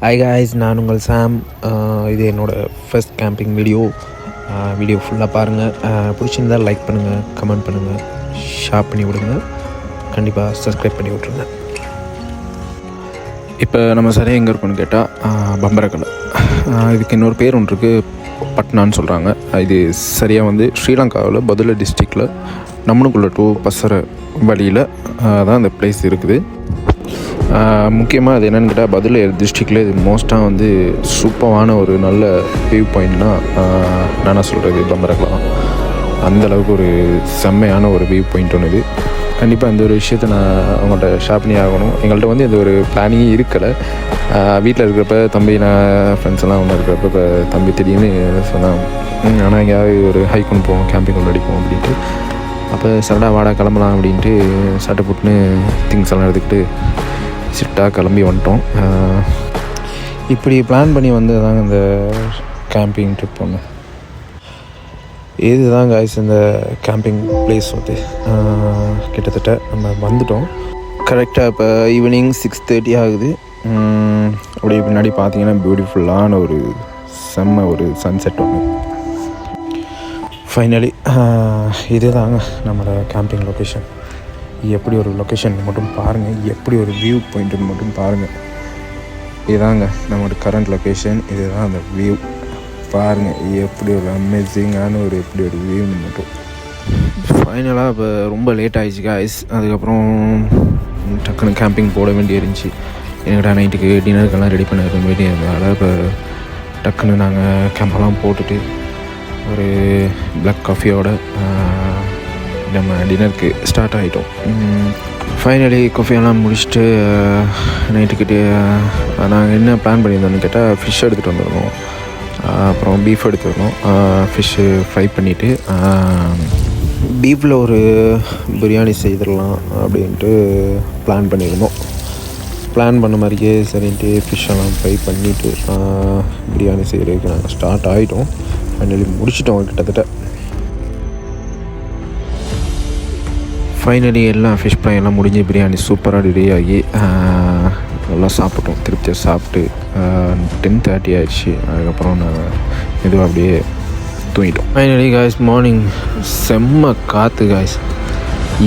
Hi guys, நான் உங்கள் சாம். இது என்னோடய ஃபர்ஸ்ட் கேம்பிங் வீடியோ ஃபுல்லாக பாருங்கள். பிடிச்சிருந்தால் லைக் பண்ணுங்கள், கமெண்ட் பண்ணுங்கள், ஷேர் பண்ணி விடுங்க. கண்டிப்பாக சப்ஸ்கிரைப் பண்ணி விட்ருங்க. இப்போ நம்ம சரியாக எங்கே இருக்கோன்னு கேட்டால் பம்பரக்கலை. இதுக்கு இன்னொரு பேர் ஒன்று இருக்குது, பட்னான்னு சொல்கிறாங்க. இது சரியாக வந்து ஸ்ரீலங்காவில் பதுளை டிஸ்ட்ரிக்டில் நம்மனுக்குள்ள டூ பசர வழியில் தான் இந்த பிளேஸ் இருக்குது. முக்கியமாக அது என்னென்னு கேட்டால் பதுளை டிஸ்ட்ரிக்டில் இது மோஸ்ட்டாக வந்து சூப்பரான ஒரு நல்ல வியூ பாயிண்ட்னா நானா சொல்கிறது பம்பரக்கலாம். அந்தளவுக்கு ஒரு செம்மையான ஒரு வியூ பாயிண்ட் ஒன்று இது. கண்டிப்பாக இந்த ஒரு விஷயத்தை நான் அவங்கள்ட்ட ஷேர் பண்ணி ஆகணும். எங்கள்கிட்ட வந்து இந்த ஒரு பிளானிங்கே இருக்கலை. வீட்டில் இருக்கிறப்ப தம்பி, நான் ஃப்ரெண்ட்ஸ் எல்லாம் ஒன்று இருக்கிறப்ப இப்போ தம்பி திடீர்னு சொன்னான், ஆனால் எங்கேயாவது ஒரு ஹைக் கொண்டு போவோம், கேம்பிங் கொண்டு அடிப்போம் அப்படின்ட்டு. அப்போ சரடா வாடா கிளம்பலாம் அப்படின்ட்டு சட்டை போட்டுன்னு திங்ஸ் எல்லாம் எடுத்துக்கிட்டு சிட்டாக கிளம்பி வந்துட்டோம். இப்படி பிளான் பண்ணி வந்தது தாங்க இந்த கேம்பிங் ட்ரிப் ஒன்று. இதுதான் காய்ஸ் இந்த கேம்பிங் பிளேஸ் வந்து கிட்டத்தட்ட நம்ம வந்துட்டோம். கரெக்டாக இப்போ ஈவினிங் 6:30 ஆகுது. அப்படியே பின்னாடி பார்த்தீங்கன்னா பியூட்டிஃபுல்லான ஒரு செம்ம ஒரு சன்செட் ஒன்று. ஃபைனலி இது தாங்க நம்மளோட கேம்பிங் லொக்கேஷன். எப்படி ஒரு லொக்கேஷன் மட்டும் பாருங்கள், எப்படி ஒரு வியூ பாயிண்ட்டுன்னு மட்டும் பாருங்கள். இதுதாங்க நம்மளோட கரண்ட் லொக்கேஷன். இதுதான் அந்த வியூ பாருங்கள், எப்படி ஒரு அமேசிங்கான ஒரு எப்படி ஒரு வியூன்னு மட்டும். ஃபைனலாக இப்போ ரொம்ப லேட் ஆகிடுச்சு காய்ஸ். அதுக்கப்புறம் டக்குன்னு கேம்பிங் போட வேண்டி இருந்துச்சு. என்கிட்ட நைட்டுக்கு டின்னருக்கெல்லாம் ரெடி பண்ண வேண்டிய இருந்ததால் இப்போ டக்குன்னு நாங்கள் கேம்பெல்லாம் போட்டுட்டு ஒரு பிளாக் காஃபியோட நம்ம டின்னருக்கு ஸ்டார்ட் ஆகிட்டோம். ஃபைனலி காஃபியெல்லாம் முடிச்சுட்டு நைட்டுக்கிட்டே நாங்கள் என்ன பிளான் பண்ணியிருந்தோம்னு கேட்டால் ஃபிஷ் எடுத்துகிட்டு வந்துருந்தோம். அப்புறம் பீஃப் எடுத்துருந்தோம். ஃபிஷ்ஷு ஃப்ரை பண்ணிவிட்டு பீஃபில் ஒரு பிரியாணி செய்திடலாம் அப்படின்ட்டு பிளான் பண்ணியிருந்தோம். பிளான் பண்ண மாதிரியே சரின்ட்டு ஃபிஷ்ஷெல்லாம் ஃப்ரை பண்ணிவிட்டு பிரியாணி செய்கிறதுக்கு நாங்கள் ஸ்டார்ட் ஆகிட்டோம். ஃபைனலி முடிச்சிட்டோம் கிட்டத்தட்ட. ஃபைனலி எல்லாம் ஃபிஷ் ஃப்ரை எல்லாம் முடிஞ்சு பிரியாணி சூப்பராக ரெடி ஆகி நல்லா சாப்பிட்டோம். திருப்தியாக சாப்பிட்டு 10:30 ஆயிடுச்சு. அதுக்கப்புறம் நாங்கள் மெதுவாக அப்படியே தூங்கிட்டோம். ஃபைனலி காய்ஸ் மார்னிங் செம்ம காற்று காய்ஸ்.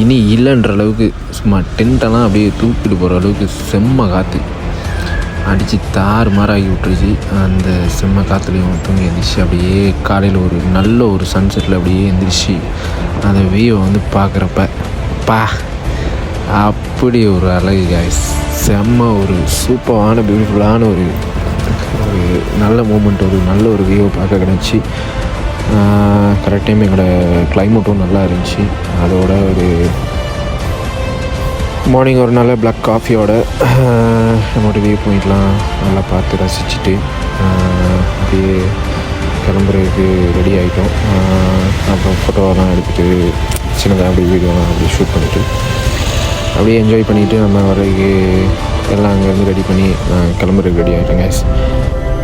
இனி இல்லைன்ற அளவுக்கு சும்மா டென்ட்டெல்லாம் அப்படியே தூக்கிட்டு போகிற அளவுக்கு செம்ம காற்று அடித்து தாறு மாறாகி விட்டுருச்சு. அந்த செம்ம காற்றுலையும் தூங்கி எழுந்திரிச்சு அப்படியே காலையில் ஒரு நல்ல ஒரு சன்செட்டில் அப்படியே எழுந்திரிச்சு அந்த வியூவை வந்து பார்க்குறப்ப அப்படி ஒரு அழகு காய்ஸ். செம்ம ஒரு சூப்பரான பியூட்டிஃபுல்லான ஒரு நல்ல மூமெண்ட், ஒரு நல்ல ஒரு வியூவை பார்க்க கிடச்சி. கரெக்ட் டைம் எங்களோட கிளைமேட்டும் நல்லா இருந்துச்சு. அதோட ஒரு மார்னிங் ஒரு நல்ல பிளாக் காஃபியோட நம்மளோட வியூ பாயிண்ட்லாம் நல்லா பார்த்து ரசிச்சுட்டு அப்படியே கிளம்புறதுக்கு ரெடி ஆகிட்டோம். அப்புறம் ஃபோட்டோவெல்லாம் எடுத்துகிட்டு சின்னதாக அப்படி வீடியோலாம் அப்படி ஷூட் பண்ணிவிட்டு அப்படியே என்ஜாய் பண்ணிவிட்டு நம்ம வர்றதுக்கு எல்லாம் அங்கேருந்து ரெடி பண்ணி கிளம்புறதுக்கு ரெடி ஆகிட்டோம் கைஸ்.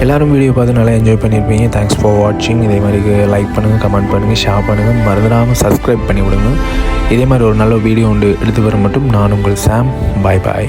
எல்லோரும் வீடியோ பார்த்து நல்லா என்ஜாய் பண்ணியிருப்பீங்க. தேங்க்ஸ் ஃபார் வாட்சிங். இதே மாதிரி லைக் பண்ணுங்கள், கமெண்ட் பண்ணுங்கள், ஷேர் பண்ணுங்கள், மறந்துடாமல் சப்ஸ்கிரைப் பண்ணி விடுங்க. இதே மாதிரி ஒரு நல்ல வீடியோ ஒன்று எடுத்து வர மட்டும் நான் உங்கள் சாம். பாய் பாய்.